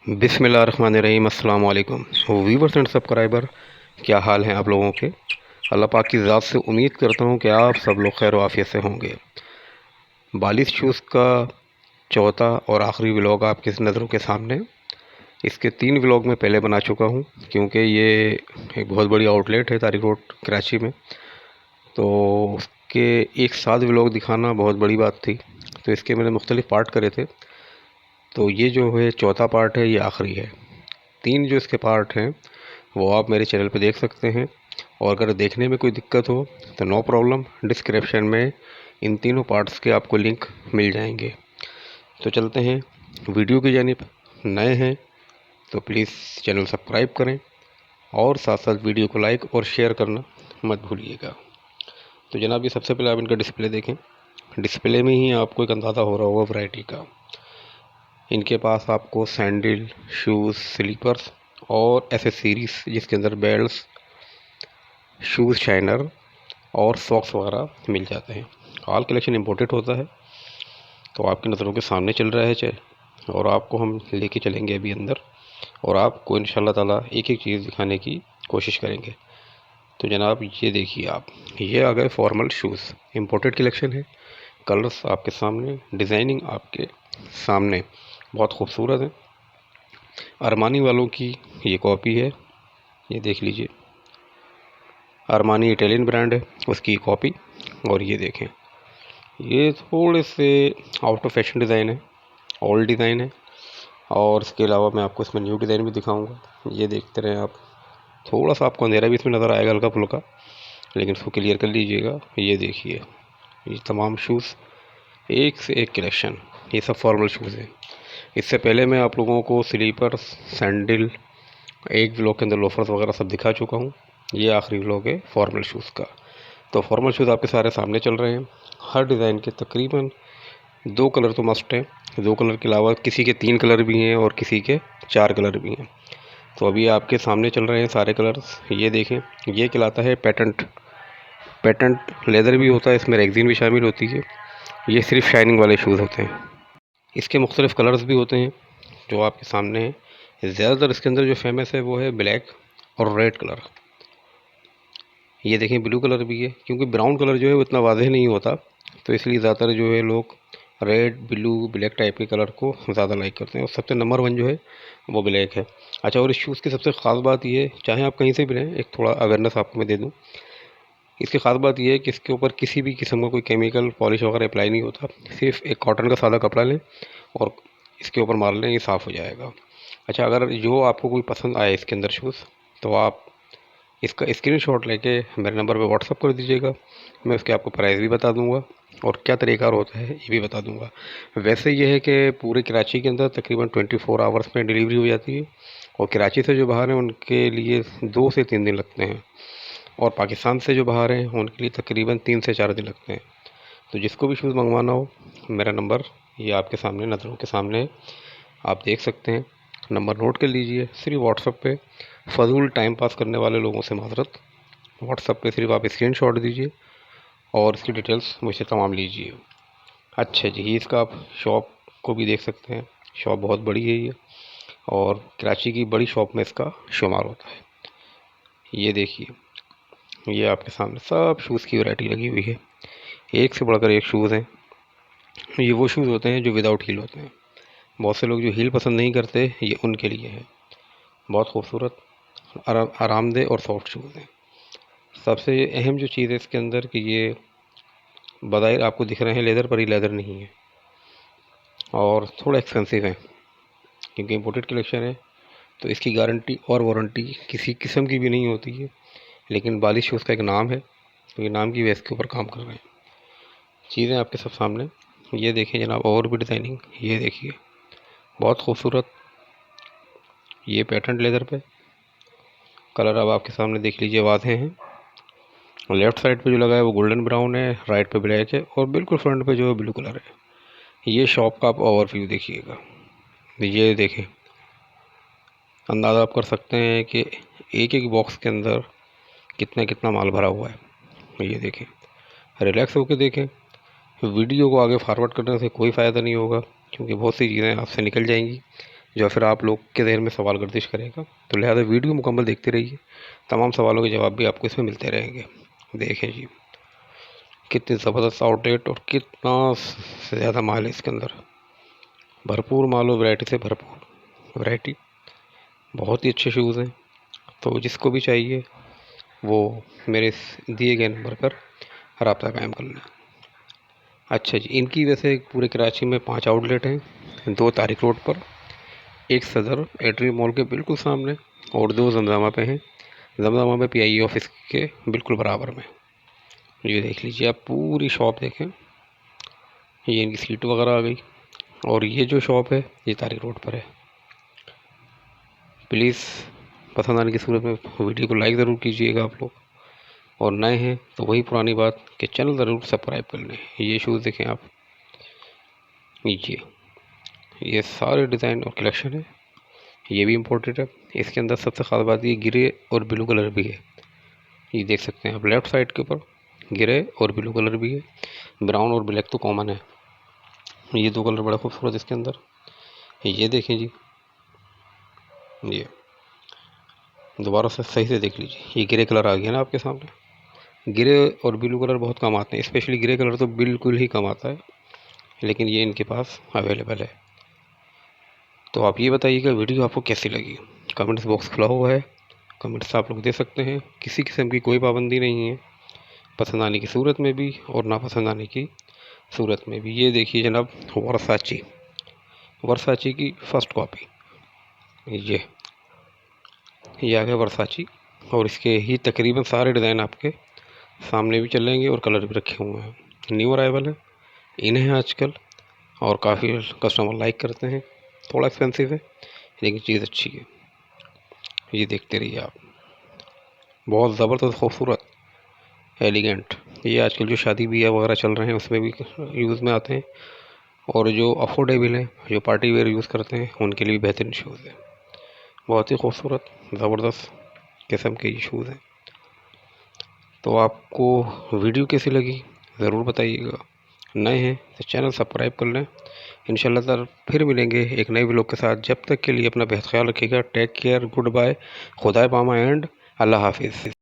बिस्मिल्लाहिर्रहमानिर्रहीम। अस्सलाम वालेकुम व्यूअर्स एंड सब्सक्राइबर, क्या हाल हैं आप लोगों के। अल्लाह पाक की ज़ात से उम्मीद करता हूँ कि आप सब लोग खैर आफियत से होंगे। बालिश शूज़ का चौथा और आखिरी व्लॉग आपकी नज़रों के सामने। इसके 3 व्लॉग मैं पहले बना चुका हूँ, क्योंकि ये एक बहुत बड़ी आउटलेट है तारिक रोड कराची में, तो उसके एक साथ व्लॉग दिखाना बहुत बड़ी बात थी। तो इसके मैंने मुख्तलिफ़ पार्ट करे थे, तो ये जो है चौथा पार्ट है, ये आखिरी है। 3 जो इसके पार्ट हैं वो आप मेरे चैनल पे देख सकते हैं, और अगर देखने में कोई दिक्कत हो तो नो प्रॉब्लम, डिस्क्रिप्शन में इन तीनों पार्ट्स के आपको लिंक मिल जाएंगे। तो चलते हैं वीडियो की जानिब। नए हैं तो प्लीज़ चैनल सब्सक्राइब करें, और साथ साथ वीडियो को लाइक और शेयर करना मत भूलिएगा। तो जनाब, ये सबसे पहले आप इनका डिस्प्ले देखें। डिस्प्ले में ही आपको एक अंदाज़ा हो रहा होगा वैरायटी का। इनके पास आपको सैंडल, शूज़, स्लीपर्स और एसेसरीज़, जिसके अंदर बेल्ट्स, शूज़ शाइनर और सॉक्स वगैरह मिल जाते हैं। ऑल कलेक्शन इम्पोर्टेड होता है, तो आपकी नज़रों के सामने चल रहा है चाहे, और आपको हम लेके चलेंगे अभी अंदर, और आपको इंशाल्लाह ताला एक एक चीज़ दिखाने की कोशिश करेंगे। तो जनाब, ये देखिए आप, ये आ गए फॉर्मल शूज़। इम्पोर्टेड कलेक्शन है, कलर्स आपके सामने, डिज़ाइनिंग आपके सामने, बहुत खूबसूरत है। अरमानी वालों की ये कॉपी है, ये देख लीजिए। अरमानी इटालियन ब्रांड है, उसकी कॉपी। और ये देखें, ये थोड़े से आउट ऑफ फैशन डिज़ाइन है, ओल्ड डिज़ाइन है। और इसके अलावा मैं आपको इसमें न्यू डिज़ाइन भी दिखाऊंगा। ये देखते रहें आप। थोड़ा सा आपको अंधेरा भी इसमें नज़र आएगा, हल्का फुल्का, लेकिन इसको क्लियर कर लीजिएगा। ये देखिए, ये तमाम शूज़, एक से एक कलेक्शन, ये सब फॉर्मल शूज़ हैं। इससे पहले मैं आप लोगों को स्लीपर, सैंडल, एक व्लॉग के अंदर लोफर्स वगैरह सब दिखा चुका हूँ। ये आखिरी व्लॉग है फॉर्मल शूज़ का। तो फॉर्मल शूज़ आपके सारे सामने चल रहे हैं। हर डिज़ाइन के तकरीबन 2 कलर तो मस्ट हैं। 2 कलर के अलावा किसी के 3 कलर भी हैं और किसी के 4 कलर भी हैं। तो अभी आपके सामने चल रहे हैं सारे कलर्स। ये देखें, ये कहलाता है पेटेंट। पेटेंट लेदर भी होता है, इसमें रेक्सिन भी शामिल होती है। ये सिर्फ शाइनिंग वाले शूज़ होते हैं। इसके मुख्तलिफ़ कलर्स भी होते हैं जो आपके सामने हैं। ज़्यादातर इसके अंदर जो फेमस है वो है ब्लैक और रेड कलर। ये देखें, ब्लू कलर भी है, क्योंकि ब्राउन कलर जो है वो इतना वाज़ेह नहीं होता, तो इसलिए ज़्यादातर जो है लोग रेड, ब्लू, ब्लैक टाइप के कलर को ज़्यादा लाइक करते हैं। और सबसे नंबर 1 जो है वो ब्लैक है। अच्छा, और इस शूज़ की सबसे ख़ास बात ये है, चाहे आप कहीं से भी लें, एक थोड़ा अवेयरनेस आपको मैं दे दूँ, इसकी ख़ास बात ये है कि इसके ऊपर किसी भी किस्म का कोई केमिकल पॉलिश वगैरह अप्लाई नहीं होता। सिर्फ एक कॉटन का सादा कपड़ा लें और इसके ऊपर मार लें, ये साफ़ हो जाएगा। अच्छा, अगर जो आपको कोई पसंद आए इसके अंदर शूज़, तो आप इसका स्क्रीनशॉट लेके मेरे नंबर पे व्हाट्सअप कर दीजिएगा। मैं उसके आपको प्राइस भी बता दूंगा, और क्या तरीका होता है ये भी बता दूंगा। वैसे ये है कि पूरे कराची के अंदर तकरीबन 24 आवर्स में डिलीवरी हो जाती है, और कराची से जो बाहर हैं उनके लिए 2 से 3 दिन लगते हैं, और पाकिस्तान से जो बाहर हैं उनके लिए तकरीबन 3 से 4 दिन लगते हैं। तो जिसको भी शूज़ मंगवाना हो, मेरा नंबर ये आपके सामने नज़रों के सामने है, आप देख सकते हैं। नंबर नोट कर लीजिए। सिर्फ व्हाट्सअप पे फ़ज़ूल टाइम पास करने वाले लोगों से माज़रत, व्हाट्सअप पे सिर्फ आप स्क्रीनशॉट दीजिए और इसकी डिटेल्स मुझसे तमाम लीजिए। अच्छा जी, ये इसका आप शॉप को भी देख सकते हैं। शॉप बहुत बड़ी है ये, और कराची की बड़ी शॉप में इसका शुमार होता है। ये देखिए, ये आपके सामने सब शूज़ की वैरायटी लगी हुई है, एक से बढ़कर एक शूज़ हैं। ये वो शूज़ होते हैं जो विदाउट हील होते हैं। बहुत से लोग जो हील पसंद नहीं करते, ये उनके लिए है। बहुत खूबसूरत, आरामदेह और सॉफ्ट शूज़ हैं। सबसे अहम जो चीज़ है इसके अंदर कि ये बज़ाहिर आपको दिख रहे हैं लेदर, पर ये लेदर नहीं है, और थोड़ा एक्सपेंसिव है, क्योंकि इम्पोर्टेड कलेक्शन है। तो इसकी गारंटी और वारंटी किसी किस्म की भी नहीं होती है, लेकिन बालिश शूज़ का एक नाम है, तो ये नाम की बेस के ऊपर काम कर रहे हैं। चीज़ें आपके सब सामने। ये देखिए जनाब, और भी डिज़ाइनिंग, ये देखिए बहुत खूबसूरत, ये पैटर्न लेदर पे कलर अब आपके सामने देख लीजिए, वाज़ेह हैं। लेफ़्ट साइड पे जो लगा है वो गोल्डन ब्राउन है, राइट पे ब्लैक है, और बिल्कुल फ्रंट पे जो है ब्लू कलर है। ये शॉप का आप ओवरव्यू देखिएगा। ये देखें, अंदाज़ा आप कर सकते हैं कि एक एक बॉक्स के अंदर कितना कितना माल भरा हुआ है। ये देखें, रिलैक्स होकर देखें। वीडियो को आगे फॉरवर्ड करने से कोई फ़ायदा नहीं होगा, क्योंकि बहुत सी चीज़ें आपसे निकल जाएंगी। जो फिर आप लोग के जहन में सवाल गर्दिश करेगा। तो लिहाजा वीडियो मुकम्मल देखते रहिए, तमाम सवालों के जवाब भी आपको इसमें मिलते रहेंगे। देखें जी कितनी ज़बरदस्त आउटलेट और कितना ज़्यादा माल है इसके अंदर। भरपूर माल और वैरायटी से भरपूर वैरायटी, बहुत ही अच्छे शूज़ हैं। तो जिसको भी चाहिए वो मेरे दिए गए नंबर पर रब्ता कायम कर लें। अच्छा जी, इनकी वैसे पूरे कराची में 5 आउटलेट हैं। 2 तारिक रोड पर, एक सदर एट्री मॉल के बिल्कुल सामने और 2 जमजामा पे हैं। जमजामा में PIE ऑफिस के बिल्कुल बराबर में। ये देख लीजिए आप, पूरी शॉप देखें, ये इनकी सीट वगैरह आ गई। और ये जो शॉप है ये तारिक रोड पर है। प्लीज़ पसंद आने की सूरत में वीडियो को लाइक ज़रूर कीजिएगा आप लोग, और नए हैं तो वही पुरानी बात कि चैनल ज़रूर सब्सक्राइब कर लें। ये शूज़ देखें आप, ये सारे डिज़ाइन और कलेक्शन है, ये भी इम्पोर्टेड है। इसके अंदर सबसे ख़ास बात ये ग्रे और ब्लू कलर भी है। ये देख सकते हैं आप लेफ़्ट साइड के ऊपर ग्रे और ब्लू कलर भी है। ब्राउन और ब्लैक तो कॉमन है, ये 2 कलर बड़ा खूबसूरत इसके अंदर। ये देखें जी, ये दोबारा से सही से देख लीजिए, ये ग्रे कलर आ गया ना आपके सामने। ग्रे और ब्लू कलर बहुत कम आते हैं, स्पेशली ग्रे कलर तो बिल्कुल ही कम आता है, लेकिन ये इनके पास अवेलेबल है। तो आप ये बताइएगा वीडियो आपको कैसी लगी। कमेंट्स बॉक्स खुला हुआ है, कमेंट्स आप लोग दे सकते हैं, किसी किस्म की कोई पाबंदी नहीं है, पसंद आने की सूरत में भी और नापसंद आने की सूरत में भी। ये देखिए जनाब, वर्साची की फ़र्स्ट कॉपी, ये आ गया वर्साची। और इसके ही तकरीबन सारे डिज़ाइन आपके सामने भी चलेंगे और कलर भी रखे हुए हैं। न्यू अराइवल है, इन्हें आजकल और काफ़ी कस्टमर लाइक करते हैं। थोड़ा एक्सपेंसिव है लेकिन चीज़ अच्छी है। ये देखते रहिए आप, बहुत ज़बरदस्त खूबसूरत एलिगेंट। ये आजकल जो शादी ब्याह वगैरह चल रहे हैं उसमें भी यूज़ में आते हैं, और जो अफोर्डेबल है, जो पार्टी वेयर यूज़ करते हैं उनके लिए बेहतरीन शूज़ है। बहुत ही खूबसूरत ज़बरदस्त किस्म के ये शूज़ हैं। तो आपको वीडियो कैसी लगी ज़रूर बताइएगा। नए हैं तो चैनल सब्सक्राइब कर लें। इंशाल्लाह ताला फिर मिलेंगे एक नए व्लॉग के साथ। जब तक के लिए अपना बेहद ख्याल रखिएगा। टेक केयर, गुड बाय, खुदा पामा एंड अल्लाह हाफिज़।